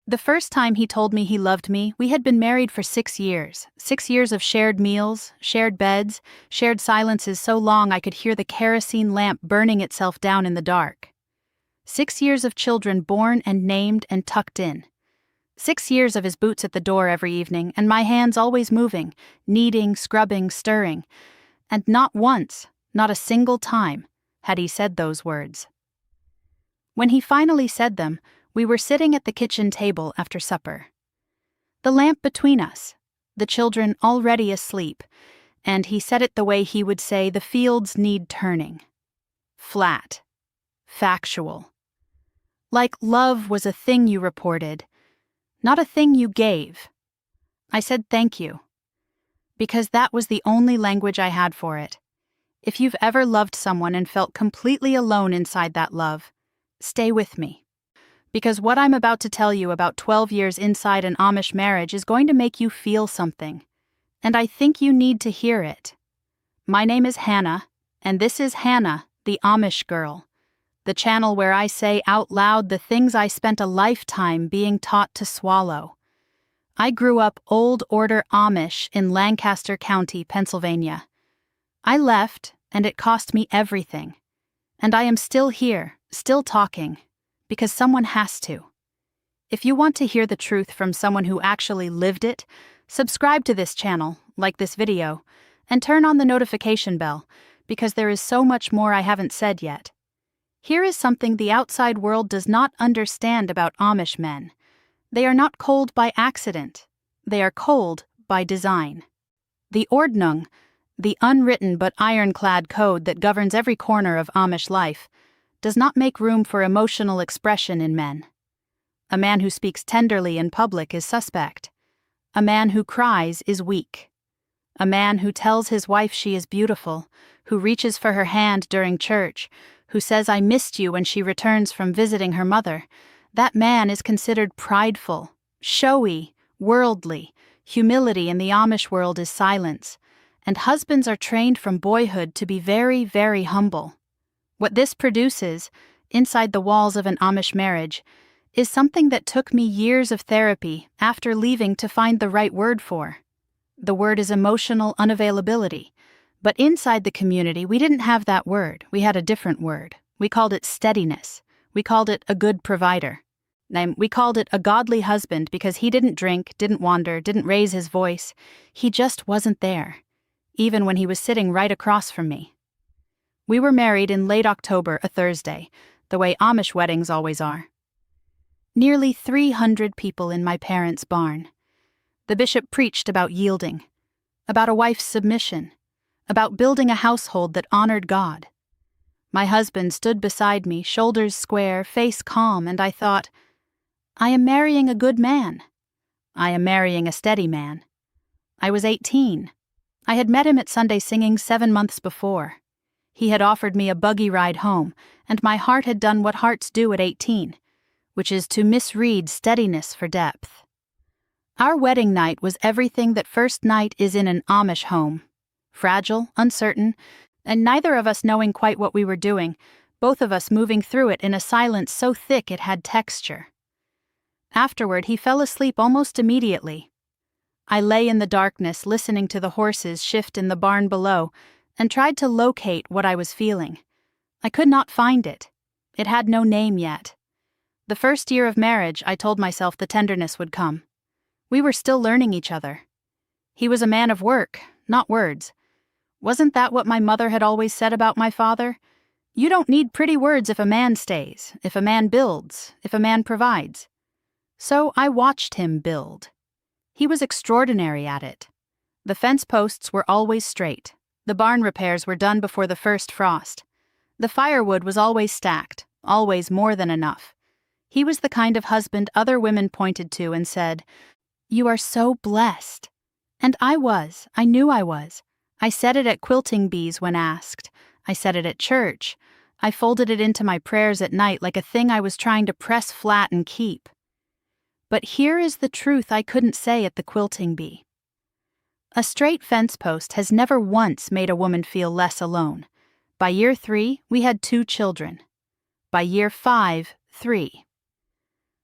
The first time he told me he loved me, we had been married for 6 years. 6 years of shared meals, shared beds, shared silences so long I could hear the kerosene lamp burning itself down in the dark. 6 years of children born and named and tucked in. 6 years of his boots at the door every evening, and my hands always moving, kneading, scrubbing, stirring. And not once, not a single time, had he said those words. When he finally said them, we were sitting at the kitchen table after supper. The lamp between us, the children already asleep, and he said it the way he would say the fields need turning. Flat. Factual. Like love was a thing you reported, not a thing you gave. I said thank you, because that was the only language I had for it. If you've ever loved someone and felt completely alone inside that love, stay with me. Because what I'm about to tell you about 12 years inside an Amish marriage is going to make you feel something. And I think you need to hear it. My name is Hannah, and this is Hannah, the Amish girl. The channel where I say out loud the things I spent a lifetime being taught to swallow. I grew up Old Order Amish in Lancaster County, Pennsylvania. I left, and it cost me everything. And I am still here, still talking. Because someone has to. If you want to hear the truth from someone who actually lived it, subscribe to this channel, like this video, and turn on the notification bell, because there is so much more I haven't said yet. Here is something the outside world does not understand about Amish men. They are not cold by accident. They are cold by design. The Ordnung, the unwritten but ironclad code that governs every corner of Amish life, does not make room for emotional expression in men. A man who speaks tenderly in public is suspect. A man who cries is weak. A man who tells his wife she is beautiful, who reaches for her hand during church, who says I missed you when she returns from visiting her mother, that man is considered prideful, showy, worldly. Humility in the Amish world is silence, and husbands are trained from boyhood to be very, very humble. What this produces, inside the walls of an Amish marriage, is something that took me years of therapy after leaving to find the right word for. The word is emotional unavailability, but inside the community we didn't have that word, we had a different word. We called it steadiness. We called it a good provider. We called it a godly husband because he didn't drink, didn't wander, didn't raise his voice. He just wasn't there, even when he was sitting right across from me. We were married in late October, a Thursday, the way Amish weddings always are. Nearly 300 people in my parents' barn. The bishop preached about yielding, about a wife's submission, about building a household that honored God. My husband stood beside me, shoulders square, face calm, and I thought, I am marrying a good man. I am marrying a steady man. I was 18. I had met him at Sunday singing 7 months before. He had offered me a buggy ride home, and my heart had done what hearts do at 18, which is to misread steadiness for depth. Our wedding night was everything that first night is in an Amish home. Fragile, uncertain, and neither of us knowing quite what we were doing, both of us moving through it in a silence so thick it had texture. Afterward, he fell asleep almost immediately. I lay in the darkness listening to the horses shift in the barn below, and tried to locate what I was feeling. I could not find it. It had no name yet. The first year of marriage, I told myself the tenderness would come. We were still learning each other. He was a man of work, not words. Wasn't that what my mother had always said about my father? You don't need pretty words if a man stays, if a man builds, if a man provides. So I watched him build. He was extraordinary at it. The fence posts were always straight. The barn repairs were done before the first frost. The firewood was always stacked, always more than enough. He was the kind of husband other women pointed to and said, "You are so blessed." And I knew I was. I said it at quilting bees when asked. I said it at church. I folded it into my prayers at night like a thing I was trying to press flat and keep. But here is the truth I couldn't say at the quilting bee. A straight fence post has never once made a woman feel less alone. By year 3, we had 2 children. By year 5, 3.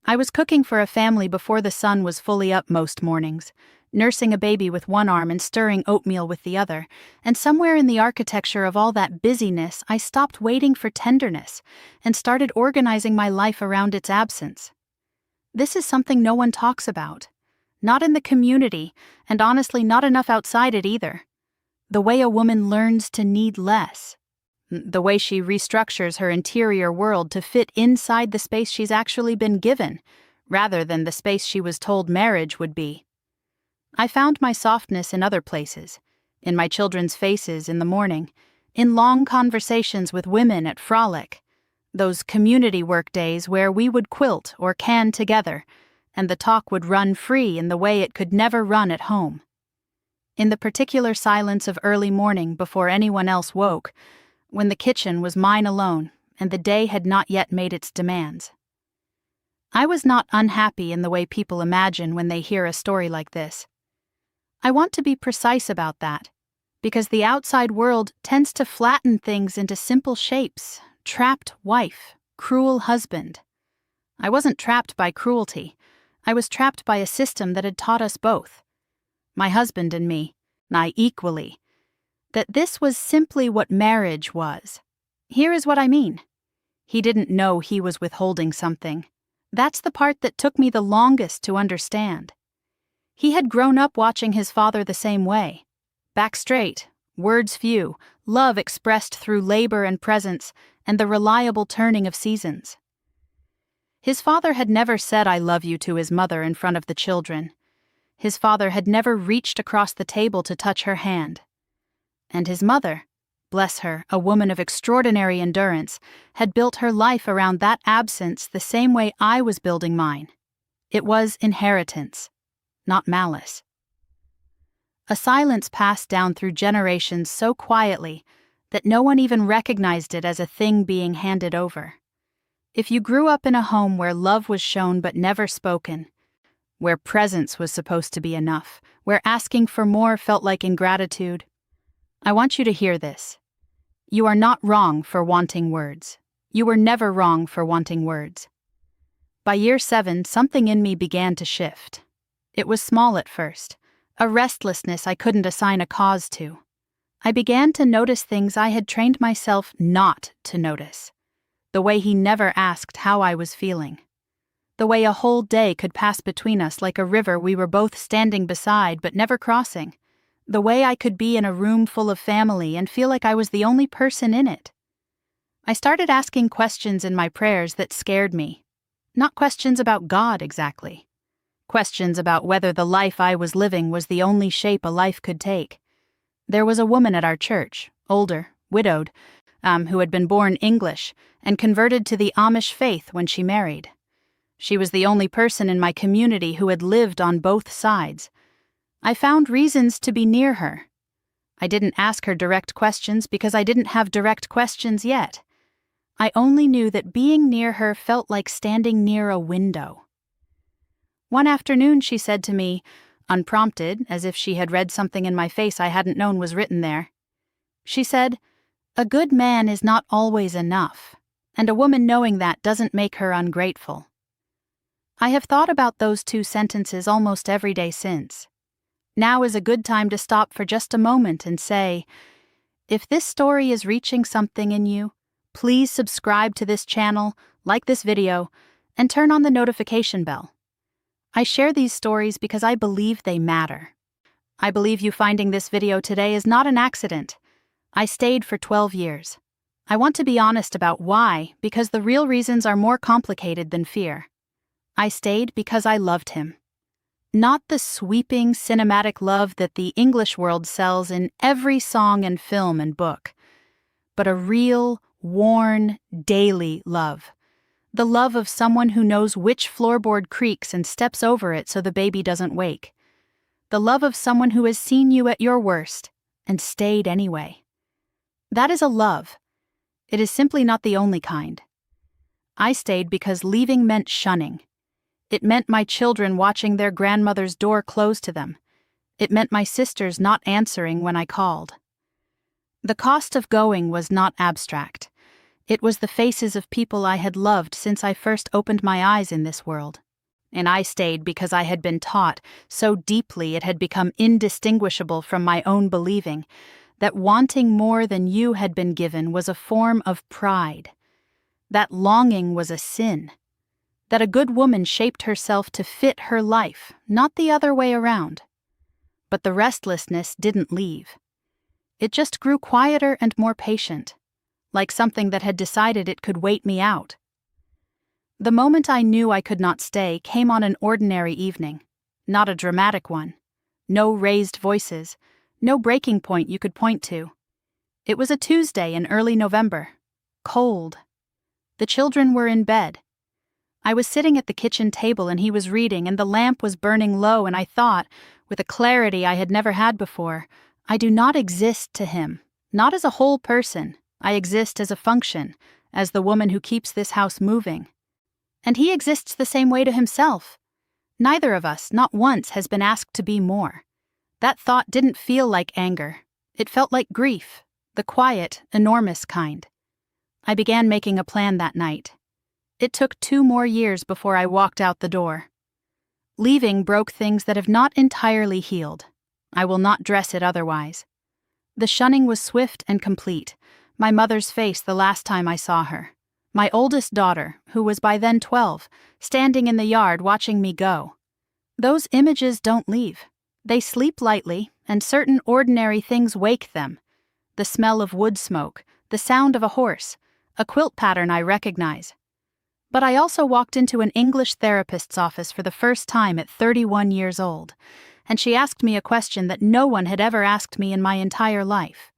I was cooking for a family before the sun was fully up most mornings, nursing a baby with one arm and stirring oatmeal with the other, and somewhere in the architecture of all that busyness, I stopped waiting for tenderness and started organizing my life around its absence. This is something no one talks about. Not in the community, and honestly not enough outside it either. The way a woman learns to need less. The way she restructures her interior world to fit inside the space she's actually been given, rather than the space she was told marriage would be. I found my softness in other places, in my children's faces in the morning, in long conversations with women at frolic, those community work days where we would quilt or can together, and the talk would run free in the way it could never run at home. In the particular silence of early morning before anyone else woke, when the kitchen was mine alone and the day had not yet made its demands. I was not unhappy in the way people imagine when they hear a story like this. I want to be precise about that, because the outside world tends to flatten things into simple shapes: trapped wife, cruel husband. I wasn't trapped by cruelty. I was trapped by a system that had taught us both, my husband and me, I equally, that this was simply what marriage was. Here is what I mean. He didn't know he was withholding something. That's the part that took me the longest to understand. He had grown up watching his father the same way. Back straight, words few, love expressed through labor and presence, and the reliable turning of seasons. His father had never said "I love you" to his mother in front of the children. His father had never reached across the table to touch her hand. And his mother, bless her, a woman of extraordinary endurance, had built her life around that absence the same way I was building mine. It was inheritance, not malice. A silence passed down through generations so quietly that no one even recognized it as a thing being handed over. If you grew up in a home where love was shown but never spoken, where presence was supposed to be enough, where asking for more felt like ingratitude, I want you to hear this. You are not wrong for wanting words. You were never wrong for wanting words. By year 7, something in me began to shift. It was small at first, a restlessness I couldn't assign a cause to. I began to notice things I had trained myself not to notice. The way he never asked how I was feeling. The way a whole day could pass between us like a river we were both standing beside but never crossing. The way I could be in a room full of family and feel like I was the only person in it. I started asking questions in my prayers that scared me. Not questions about God exactly. Questions about whether the life I was living was the only shape a life could take. There was a woman at our church, older, widowed, who had been born English and converted to the Amish faith when she married. She was the only person in my community who had lived on both sides. I found reasons to be near her. I didn't ask her direct questions because I didn't have direct questions yet. I only knew that being near her felt like standing near a window. One afternoon she said to me, unprompted, as if she had read something in my face I hadn't known was written there. She said, "A good man is not always enough, and a woman knowing that doesn't make her ungrateful." I have thought about those 2 sentences almost every day since. Now is a good time to stop for just a moment and say, if this story is reaching something in you, please subscribe to this channel, like this video, and turn on the notification bell. I share these stories because I believe they matter. I believe you finding this video today is not an accident. I stayed for 12 years. I want to be honest about why, because the real reasons are more complicated than fear. I stayed because I loved him. Not the sweeping, cinematic love that the English world sells in every song and film and book, but a real, worn, daily love. The love of someone who knows which floorboard creaks and steps over it so the baby doesn't wake. The love of someone who has seen you at your worst and stayed anyway. That is a love. It is simply not the only kind. I stayed because leaving meant shunning. It meant my children watching their grandmother's door close to them. It meant my sisters not answering when I called. The cost of going was not abstract. It was the faces of people I had loved since I first opened my eyes in this world. And I stayed because I had been taught so deeply it had become indistinguishable from my own believing that wanting more than you had been given was a form of pride, that longing was a sin, that a good woman shaped herself to fit her life, not the other way around. But the restlessness didn't leave. It just grew quieter and more patient, like something that had decided it could wait me out. The moment I knew I could not stay came on an ordinary evening, not a dramatic one. No raised voices, no breaking point you could point to. It was a Tuesday in early November. Cold. The children were in bed. I was sitting at the kitchen table and he was reading and the lamp was burning low and I thought, with a clarity I had never had before, I do not exist to him, not as a whole person. I exist as a function, as the woman who keeps this house moving. And he exists the same way to himself. Neither of us, not once, has been asked to be more. That thought didn't feel like anger. It felt like grief, the quiet, enormous kind. I began making a plan that night. It took 2 more years before I walked out the door. Leaving broke things that have not entirely healed. I will not dress it otherwise. The shunning was swift and complete. My mother's face the last time I saw her. My oldest daughter, who was by then 12, standing in the yard watching me go. Those images don't leave. They sleep lightly, and certain ordinary things wake them. The smell of wood smoke, the sound of a horse, a quilt pattern I recognize. But I also walked into an English therapist's office for the first time at 31 years old, and she asked me a question that no one had ever asked me in my entire life.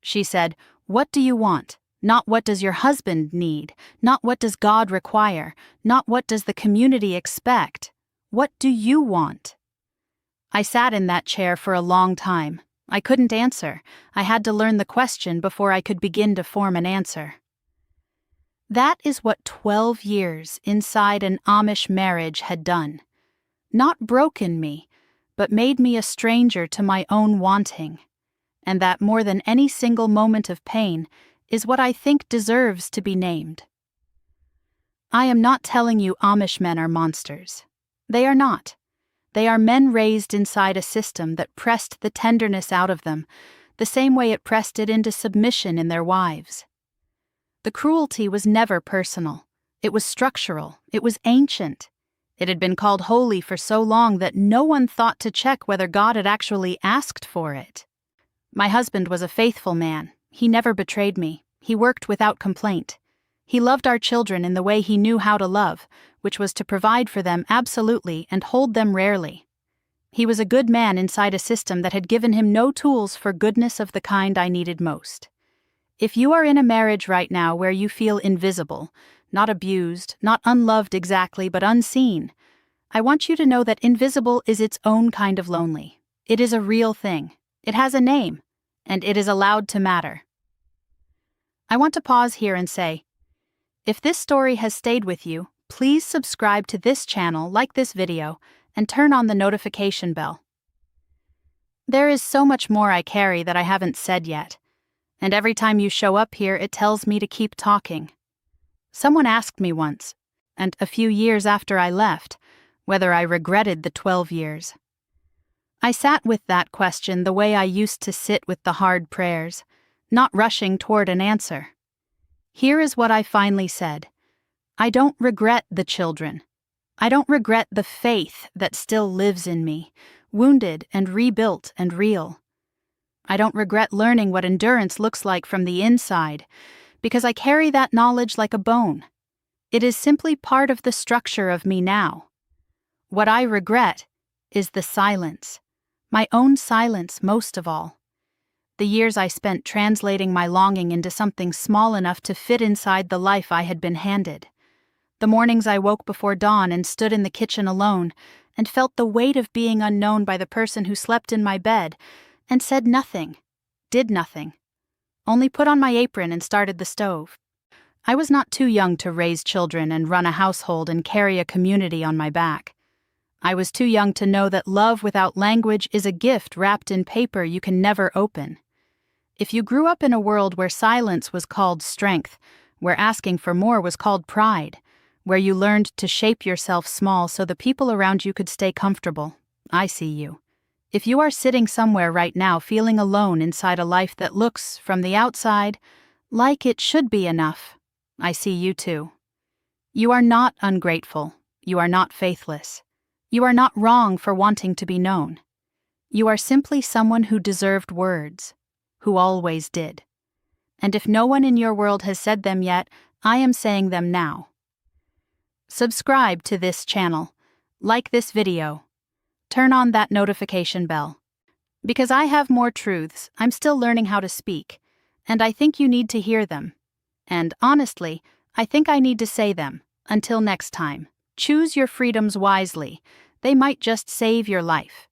She said, "What do you want? Not what does your husband need, not what does God require, not what does the community expect. What do you want?" I sat in that chair for a long time. I couldn't answer. I had to learn the question before I could begin to form an answer. That is what 12 years inside an Amish marriage had done. Not broken me, but made me a stranger to my own wanting. And that more than any single moment of pain is what I think deserves to be named. I am not telling you Amish men are monsters. They are not. They are men raised inside a system that pressed the tenderness out of them, the same way it pressed it into submission in their wives. The cruelty was never personal. It was structural. It was ancient. It had been called holy for so long that no one thought to check whether God had actually asked for it. My husband was a faithful man. He never betrayed me. He worked without complaint. He loved our children in the way he knew how to love, which was to provide for them absolutely and hold them rarely. He was a good man inside a system that had given him no tools for goodness of the kind I needed most. If you are in a marriage right now where you feel invisible, not abused, not unloved exactly, but unseen, I want you to know that invisible is its own kind of lonely. It is a real thing. It has a name, and it is allowed to matter. I want to pause here and say, if this story has stayed with you, please subscribe to this channel, like this video, and turn on the notification bell. There is so much more I carry that I haven't said yet, and every time you show up here it tells me to keep talking. Someone asked me once, and a few years after I left, whether I regretted the 12 years. I sat with that question the way I used to sit with the hard prayers, not rushing toward an answer. Here is what I finally said. I don't regret the children. I don't regret the faith that still lives in me, wounded and rebuilt and real. I don't regret learning what endurance looks like from the inside, because I carry that knowledge like a bone. It is simply part of the structure of me now. What I regret is the silence, my own silence most of all. The years I spent translating my longing into something small enough to fit inside the life I had been handed. The mornings I woke before dawn and stood in the kitchen alone and felt the weight of being unknown by the person who slept in my bed and said nothing, did nothing, only put on my apron and started the stove. I was not too young to raise children and run a household and carry a community on my back. I was too young to know that love without language is a gift wrapped in paper you can never open. If you grew up in a world where silence was called strength, where asking for more was called pride, where you learned to shape yourself small so the people around you could stay comfortable. I see you. If you are sitting somewhere right now feeling alone inside a life that looks, from the outside, like it should be enough, I see you too. You are not ungrateful. You are not faithless. You are not wrong for wanting to be known. You are simply someone who deserved words, who always did. And if no one in your world has said them yet, I am saying them now. Subscribe to this channel. Like this video. Turn on that notification bell. Because I have more truths, I'm still learning how to speak, and I think you need to hear them. And honestly, I think I need to say them. Until next time, choose your freedoms wisely. They might just save your life.